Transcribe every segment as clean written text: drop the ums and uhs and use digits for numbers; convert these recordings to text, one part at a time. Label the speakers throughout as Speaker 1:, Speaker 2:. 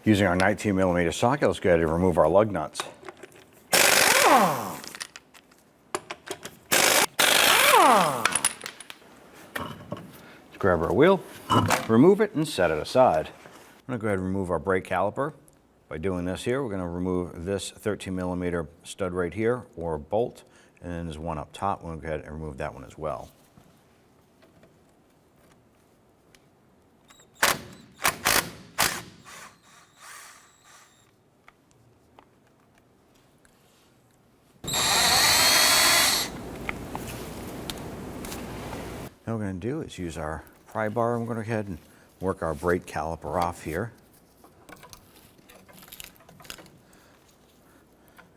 Speaker 1: Using our 19mm socket, let's go ahead and remove our lug nuts. Let's grab our wheel, remove it, and set it aside. I'm going to go ahead and remove our brake caliper. By doing this here, we're going to remove this 13mm stud right here, or bolt, and then there's one up top. We're going to go ahead and remove that one as well. Now what we're going to do is use our pry bar, and we're going to go ahead and work our brake caliper off here.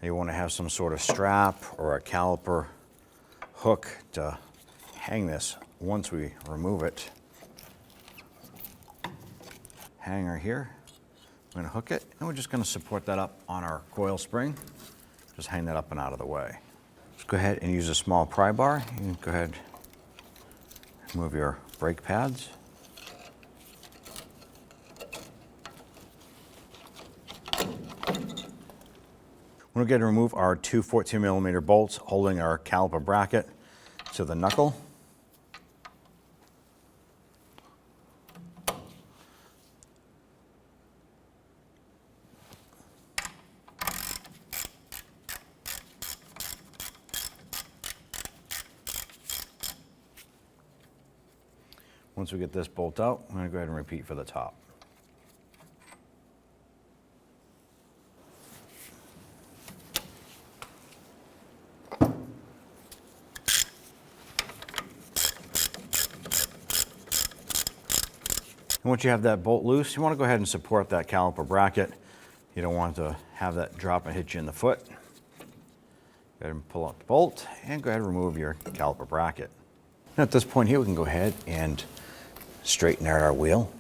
Speaker 1: You want to have some sort of strap or a caliper hook to hang this once we remove it. Hanger here. I'm going to hook it, and we're just going to support that up on our coil spring. Just hang that up and out of the way. Let's go ahead and use a small pry bar. You can go ahead and remove your brake pads. We're going to remove our two 14mm bolts holding our caliper bracket to the knuckle. Once we get this bolt out, I'm going to go ahead and repeat for the top. And once you have that bolt loose, you want to go ahead and support that caliper bracket. You don't want to have that drop and hit you in the foot. Go ahead and pull out the bolt and go ahead and remove your caliper bracket. And at this point here, we can go ahead and straighten out our wheel.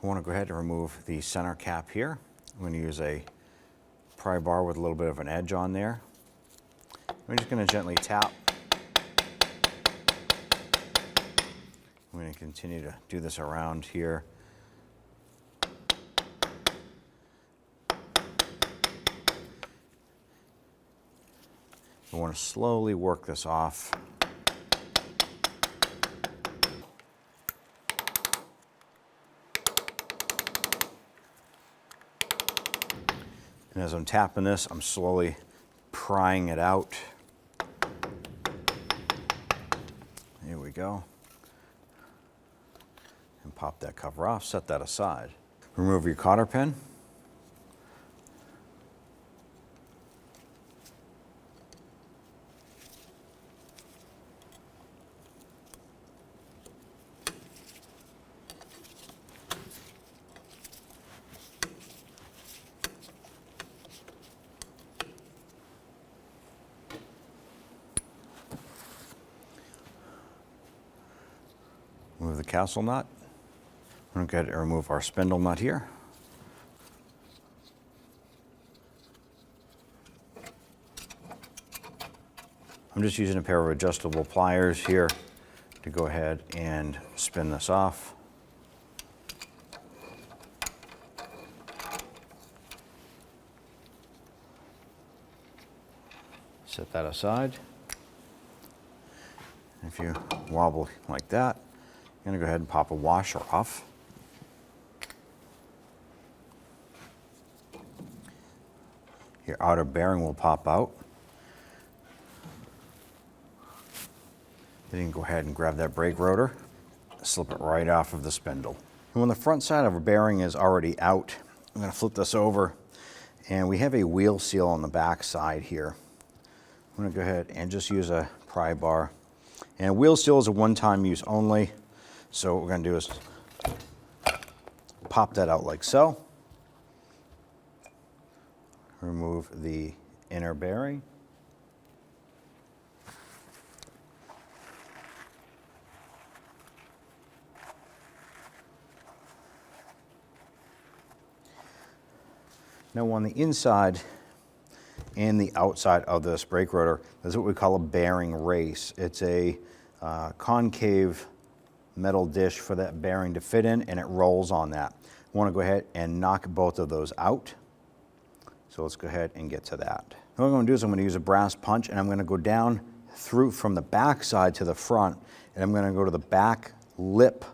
Speaker 1: We want to go ahead and remove the center cap here. I'm going to use a pry bar with a little bit of an edge on there. We're just going to gently tap. I'm going to continue to do this around here. We want to slowly work this off. And as I'm tapping this, I'm slowly prying it out. There we go. And pop that cover off, set that aside. Remove your cotter pin. Remove the castle nut. I'm going to go ahead and remove our spindle nut here. I'm just using a pair of adjustable pliers here to go ahead and spin this off. Set that aside. If you wobble like that, I'm going to go ahead and pop a washer off. Your outer bearing will pop out. Then you can go ahead and grab that brake rotor, slip it right off of the spindle. And when the front side of our bearing is already out, I'm going to flip this over, and we have a wheel seal on the back side here. I'm going to go ahead and just use a pry bar. And wheel seal is a one-time use only, so what we're going to do is pop that out like so. Remove the inner bearing. Now on the inside and the outside of this brake rotor, there's what we call a bearing race. It's a concave metal dish for that bearing to fit in, and it rolls on that. I want to go ahead and knock both of those out. So let's go ahead and get to that. What I'm going to do is I'm going to use a brass punch, and I'm going to go down through from the back side to the front, and I'm going to go to the back lip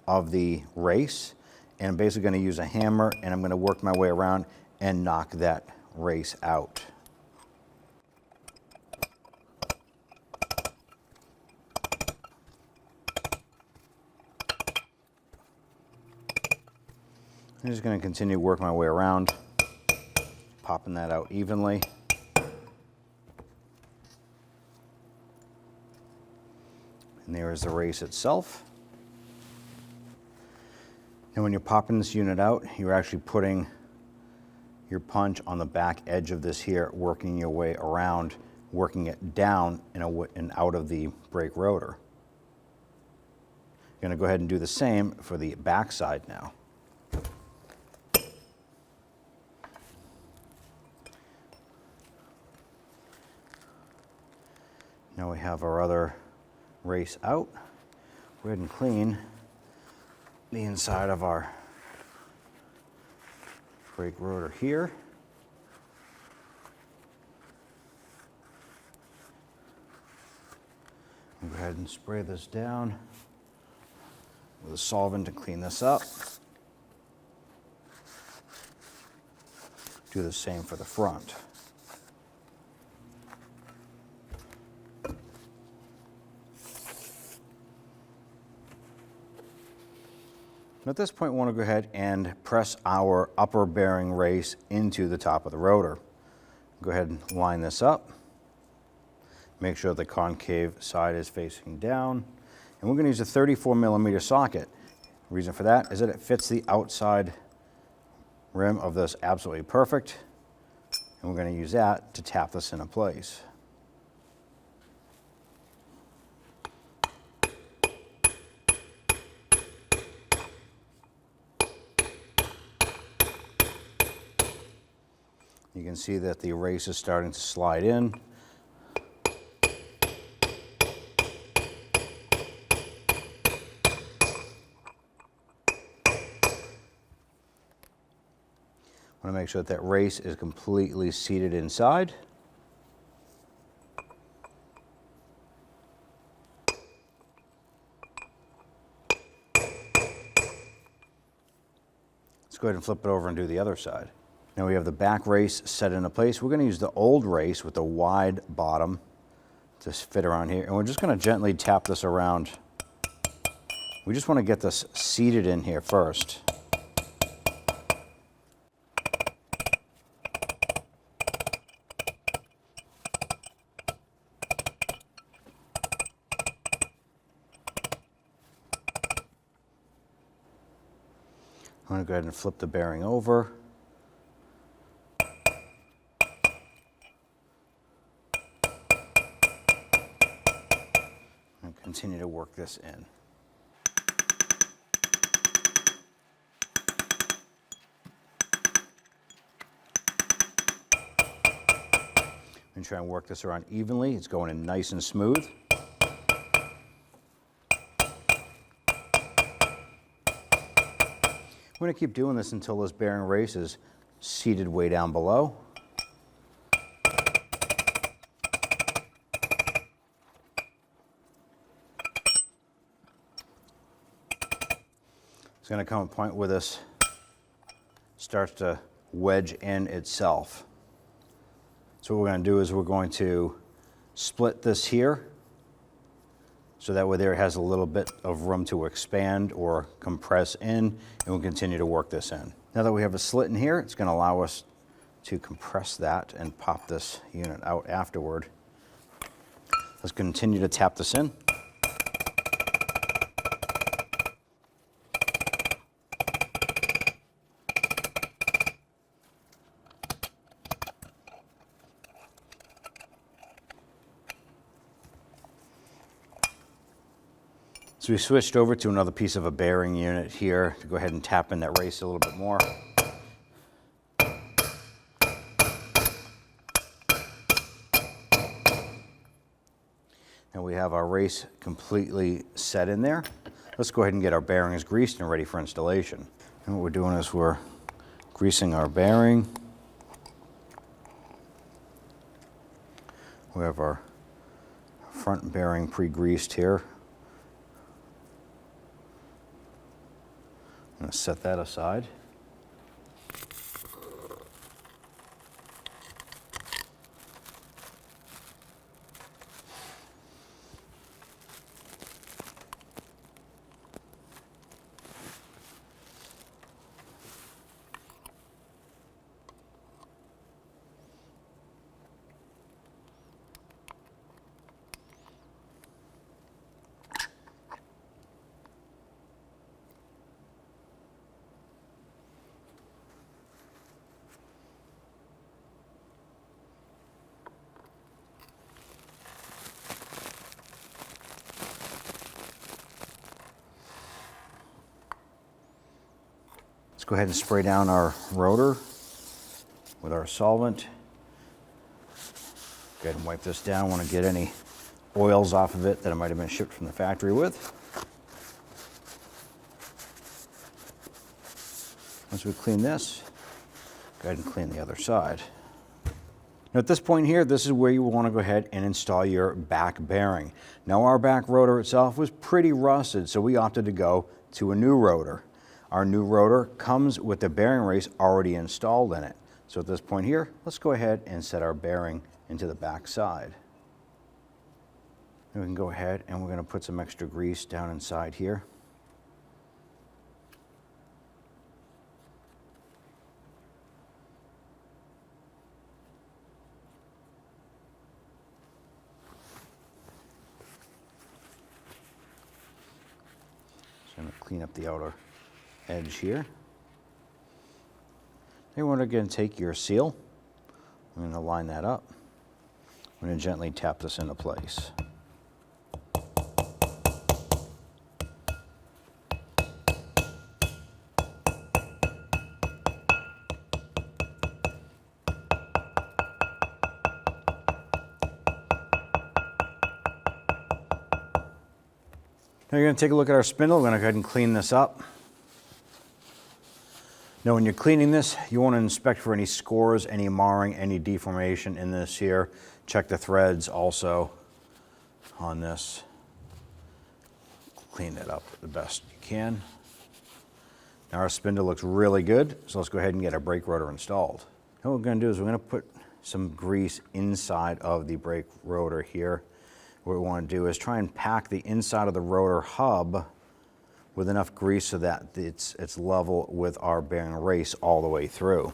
Speaker 1: of the race, and I'm basically going to use a hammer, and I'm going to work my way around and knock that race out. I'm just going to continue to work my way around, popping that out evenly. And there is the race itself. And when you're popping this unit out, you're actually putting your punch on the back edge of this here, working your way around, working it down and out of the brake rotor. You're going to go ahead and do the same for the back side now. Now we have our other race out. Go ahead and clean the inside of our brake rotor here. Go ahead and spray this down with a solvent to clean this up. Do the same for the front. At this point, we want to go ahead and press our upper bearing race into the top of the rotor. Go ahead and line this up. Make sure the concave side is facing down. And we're going to use a 34mm socket. The reason for that is that it fits the outside rim of this absolutely perfect. And we're going to use that to tap this into place. You can see that the race is starting to slide in. I want to make sure that race is completely seated inside. Let's go ahead and flip it over and do the other side. Now we have the back race set into place. We're going to use the old race with a wide bottom to fit around here. And we're just going to gently tap this around. We just want to get this seated in here first. I'm going to go ahead and flip the bearing over. Continue to work this in. And try and work this around evenly. It's going in nice and smooth. We're going to keep doing this until this bearing race is seated way down below. It's going to come a point where this starts to wedge in itself. So what we're going to do is we're going to split this here so that way there it has a little bit of room to expand or compress in, and we'll continue to work this in. Now that we have a slit in here, it's going to allow us to compress that and pop this unit out afterward. Let's continue to tap this in. So we switched over to another piece of a bearing unit here to go ahead and tap in that race a little bit more. And we have our race completely set in there. Let's go ahead and get our bearings greased and ready for installation. And what we're doing is we're greasing our bearing. We have our front bearing pre-greased here. I'm going to set that aside. Let's go ahead and spray down our rotor with our solvent. Go ahead and wipe this down. I want to get any oils off of it that it might have been shipped from the factory with. Once we clean this, go ahead and clean the other side. Now at this point here, this is where you want to go ahead and install your back bearing. Now our back rotor itself was pretty rusted, so we opted to go to a new rotor. Our new rotor comes with the bearing race already installed in it. So at this point here, let's go ahead and set our bearing into the back side. And we can go ahead and we're going to put some extra grease down inside here. So I'm going to clean up the outer edge here. Then we're going to take your seal. I'm going to line that up. I'm going to gently tap this into place. Now you're going to take a look at our spindle. We're going to go ahead and clean this up. Now when you're cleaning this, you want to inspect for any scores, any marring, any deformation in this here. Check the threads also on this. Clean that up the best you can. Now our spindle looks really good, so let's go ahead and get our brake rotor installed. Now what we're going to do is we're going to put some grease inside of the brake rotor here. What we want to do is try and pack the inside of the rotor hub with enough grease so that it's level with our bearing race all the way through.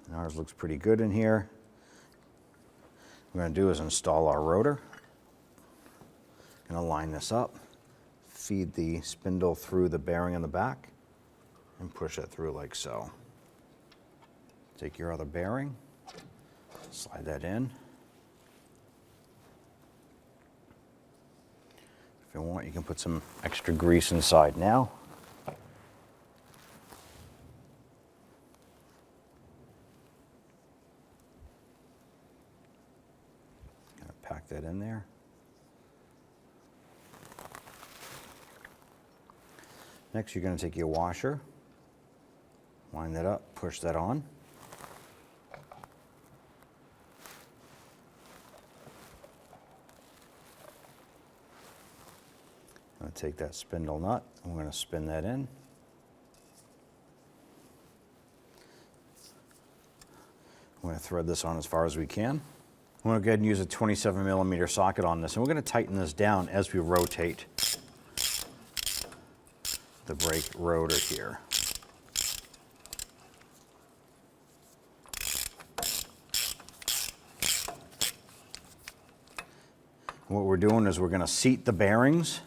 Speaker 1: And ours looks pretty good in here. What we're going to do is install our rotor. Going to line this up, feed the spindle through the bearing in the back, and push it through like so. Take your other bearing, slide that in. If you want, you can put some extra grease inside now. Gonna pack that in there. Next, you're going to take your washer, line that up, push that on. I'm going to take that spindle nut, I'm going to spin that in. I'm going to thread this on as far as we can. I'm going to go ahead and use a 27mm socket on this, and we're going to tighten this down as we rotate the brake rotor here. What we're doing is we're going to seat the bearings.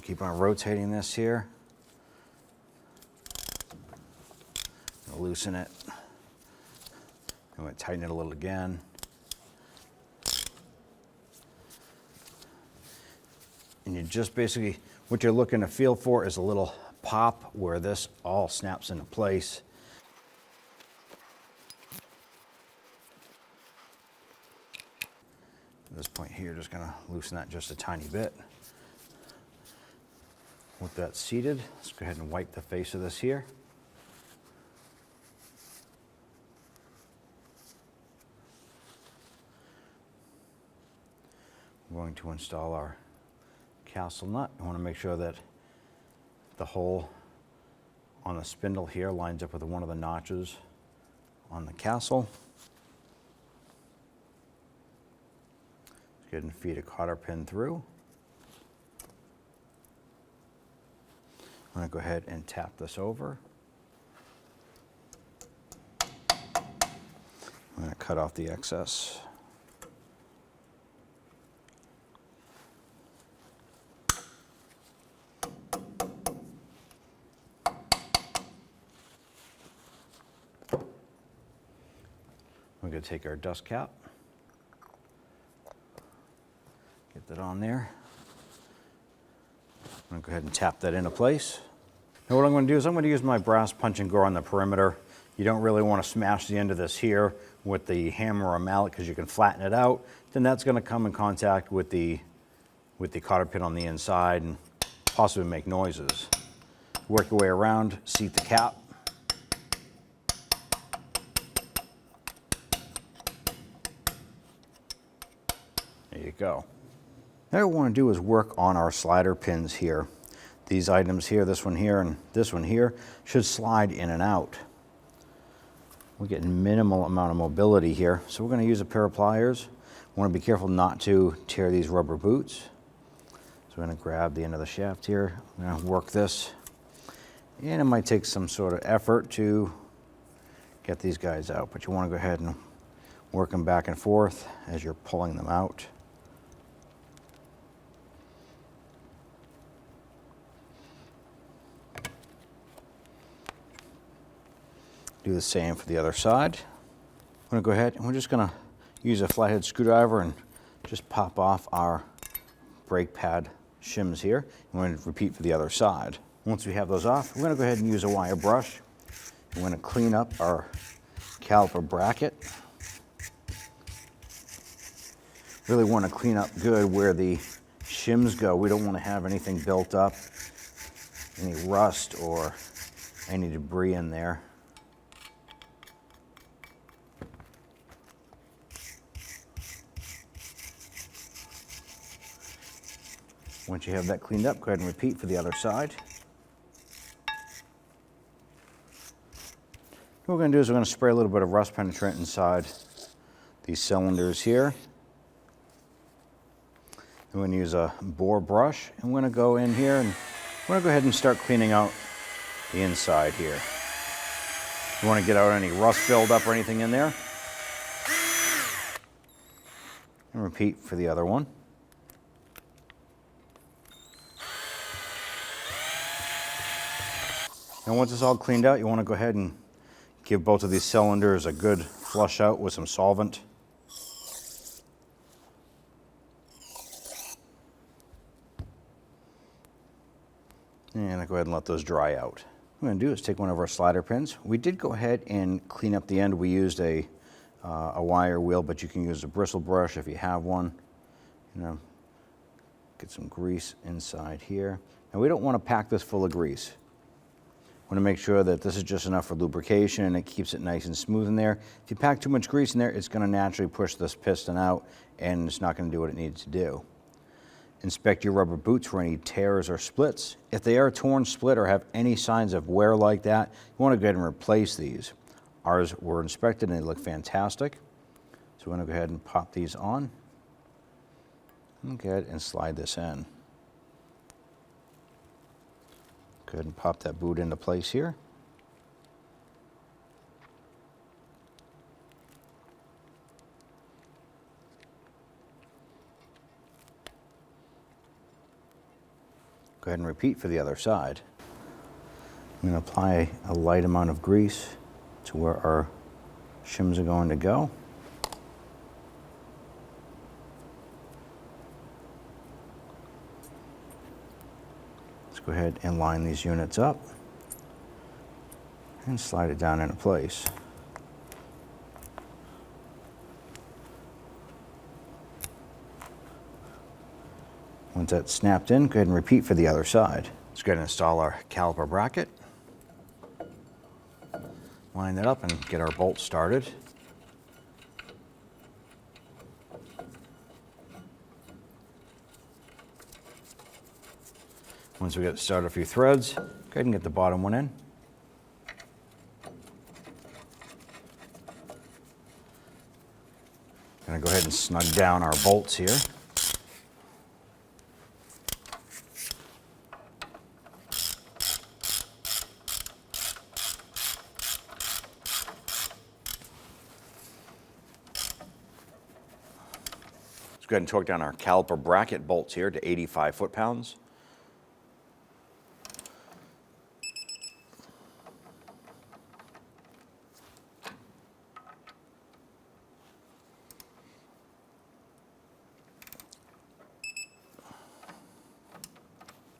Speaker 1: Keep on rotating this here. Loosen it. I'm going to tighten it a little again. And you just basically, what you're looking to feel for is a little pop where this all snaps into place. At this point here, just gonna loosen that just a tiny bit. With that seated, let's go ahead and wipe the face of this here. We're going to install our castle nut. I want to make sure that the hole on the spindle here lines up with one of the notches on the castle. Let's go ahead and feed a cotter pin through. I'm going to go ahead and tap this over. I'm going to cut off the excess. We're going to take our dust cap, get that on there. I'm going to go ahead and tap that into place. Now what I'm going to do is I'm going to use my brass punch and go on the perimeter. You don't really want to smash the end of this here with the hammer or mallet because you can flatten it out. Then that's going to come in contact with the cotter pin on the inside and possibly make noises. Work your way around, seat the cap. There you go. Now what we want to do is work on our slider pins here. These items here, this one here, and this one here, should slide in and out. We're getting minimal amount of mobility here, so we're going to use a pair of pliers. We want to be careful not to tear these rubber boots. So we're going to grab the end of the shaft here. I'm going to work this, and it might take some sort of effort to get these guys out, but you want to go ahead and work them back and forth as you're pulling them out. Do the same for the other side. I'm going to go ahead and we're just going to use a flathead screwdriver and just pop off our brake pad shims here. We're going to repeat for the other side. Once we have those off, we're going to go ahead and use a wire brush. We're going to clean up our caliper bracket. Really want to clean up good where the shims go. We don't want to have anything built up, any rust or any debris in there. Once you have that cleaned up, go ahead and repeat for the other side. What we're going to do is we're going to spray a little bit of rust penetrant inside these cylinders here. I'm going to use a bore brush, and we're going to go in here and we're going to go ahead and start cleaning out the inside here. You want to get out any rust buildup or anything in there. And repeat for the other one. And once it's all cleaned out, you want to go ahead and give both of these cylinders a good flush out with some solvent. And I go ahead and let those dry out. What I'm going to do is take one of our slider pins. We did go ahead and clean up the end. We used a wire wheel, but you can use a bristle brush if you have one. You know, get some grease inside here. Now we don't want to pack this full of grease. Want to make sure that this is just enough for lubrication and it keeps it nice and smooth in there. If you pack too much grease in there, it's going to naturally push this piston out and it's not going to do what it needs to do. Inspect your rubber boots for any tears or splits. If they are torn, split, or have any signs of wear like that, you want to go ahead and replace these. Ours were inspected and they look fantastic. So we're going to go ahead and pop these on. And go ahead and slide this in. Go ahead and pop that boot into place here. Go ahead and repeat for the other side. I'm going to apply a light amount of grease to where our shims are going to go. Let's go ahead and line these units up and slide it down into place. Once that's snapped in, go ahead and repeat for the other side. Let's go ahead and install our caliper bracket. Line that up and get our bolt started. Once we get started a few threads, go ahead and get the bottom one in. Gonna go ahead and snug down our bolts here. Let's go ahead and torque down our caliper bracket bolts here to 85 foot-pounds.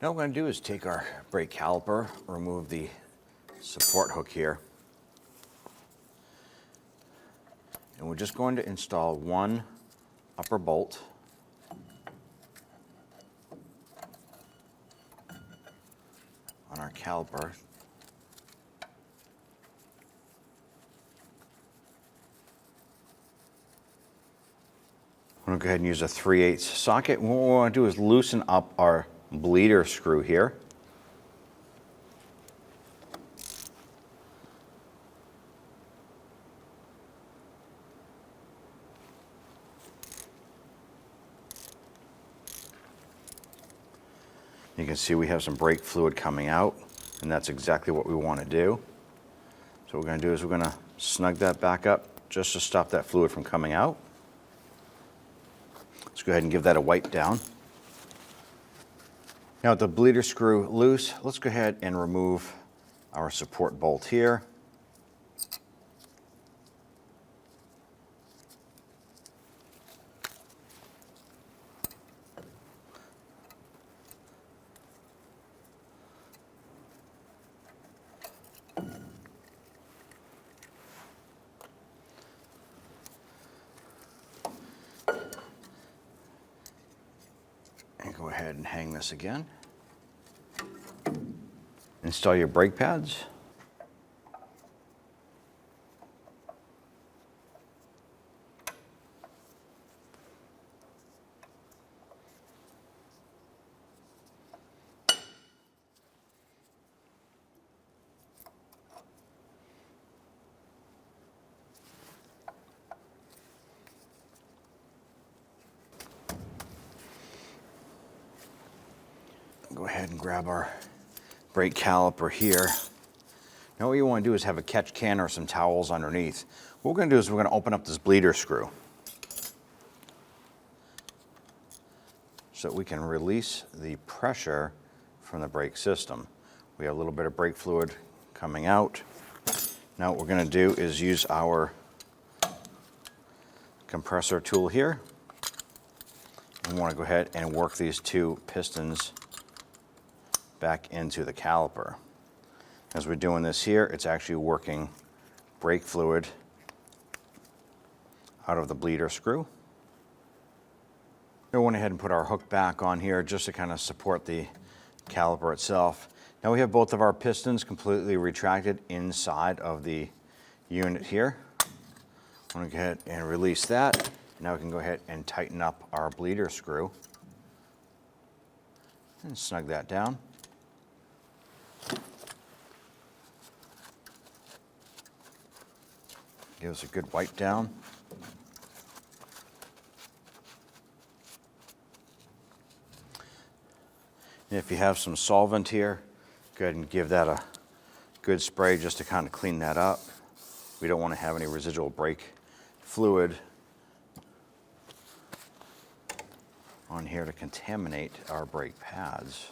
Speaker 1: Now what we're going to do is take our brake caliper, remove the support hook here, and we're just going to install one upper bolt on our caliper. I'm going to go ahead and use a 3/8 socket. What we want to do is loosen up our bleeder screw here. You can see we have some brake fluid coming out, and that's exactly what we want to do. So what we're going to do is we're going to snug that back up just to stop that fluid from coming out. Let's go ahead and give that a wipe down. Now with the bleeder screw loose, let's go ahead and remove our support bolt here. And go ahead and hang this again. Install your brake pads. Go ahead and grab our brake caliper here. Now what you want to do is have a catch can or some towels underneath. What we're going to do is we're going to open up this bleeder screw so that we can release the pressure from the brake system. We have a little bit of brake fluid coming out. Now what we're going to do is use our compressor tool here. We want to go ahead and work these two pistons back into the caliper. As we're doing this here, it's actually working brake fluid out of the bleeder screw. We went ahead and put our hook back on here just to kind of support the caliper itself. Now we have both of our pistons completely retracted inside of the unit here. I'm going to go ahead and release that. Now we can go ahead and tighten up our bleeder screw and snug that down. Give us a good wipe down. And if you have some solvent here, go ahead and give that a good spray just to kind of clean that up. We don't want to have any residual brake fluid on here to contaminate our brake pads.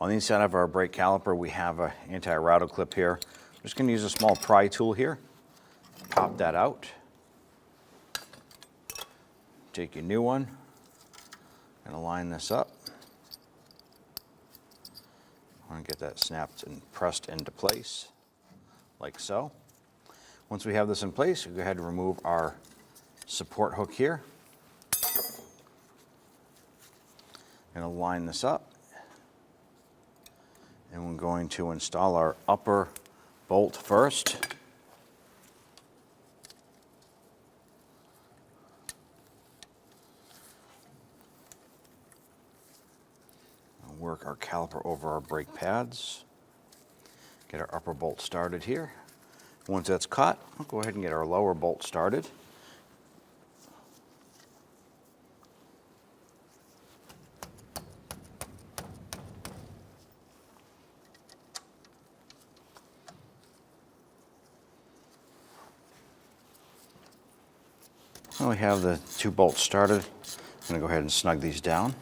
Speaker 1: On the inside of our brake caliper, we have an anti-rattle clip here. I'm just going to use a small pry tool here. Pop that out. Take your new one and align this up. I want to get that snapped and pressed into place, like so. Once we have this in place, we go ahead and remove our support hook here and align this up. And we're going to install our upper bolt first. I'll work our caliper over our brake pads. Get our upper bolt started here. Once that's caught, we'll go ahead and get our lower bolt started. Now we have the two bolts started. I'm going to go ahead and snug these down.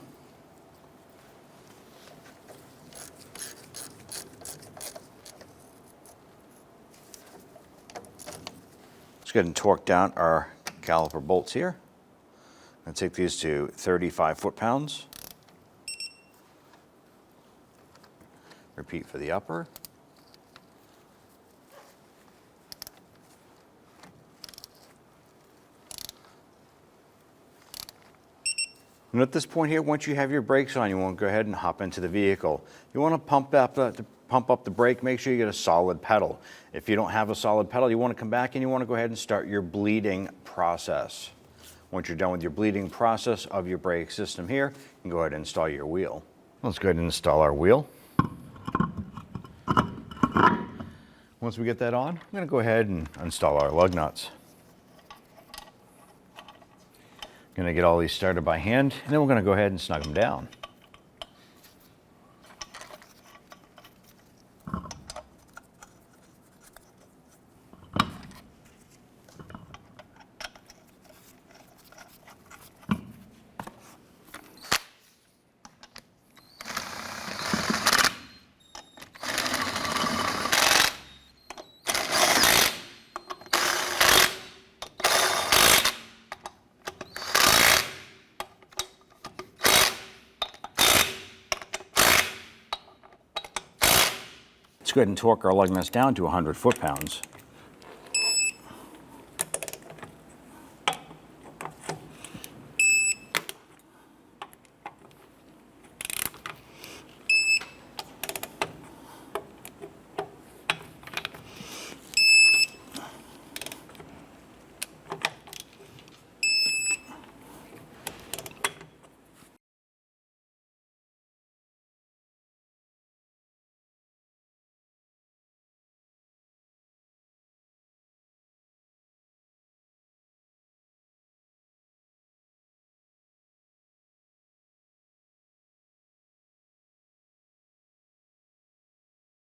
Speaker 1: Let's go ahead and torque down our caliper bolts here. I'm going to take these to 35 foot-pounds. Repeat for the upper. And at this point here, once you have your brakes on, you want to go ahead and hop into the vehicle. You want to pump up the brake, make sure you get a solid pedal. If you don't have a solid pedal, you want to come back and you want to go ahead and start your bleeding process. Once you're done with your bleeding process of your brake system here, you can go ahead and install your wheel. Let's go ahead and install our wheel. Once we get that on, I'm going to go ahead and install our lug nuts. Going to get all these started by hand, and then we're going to go ahead and snug them down. Let's go ahead and torque our lug nuts down to 100 foot-pounds.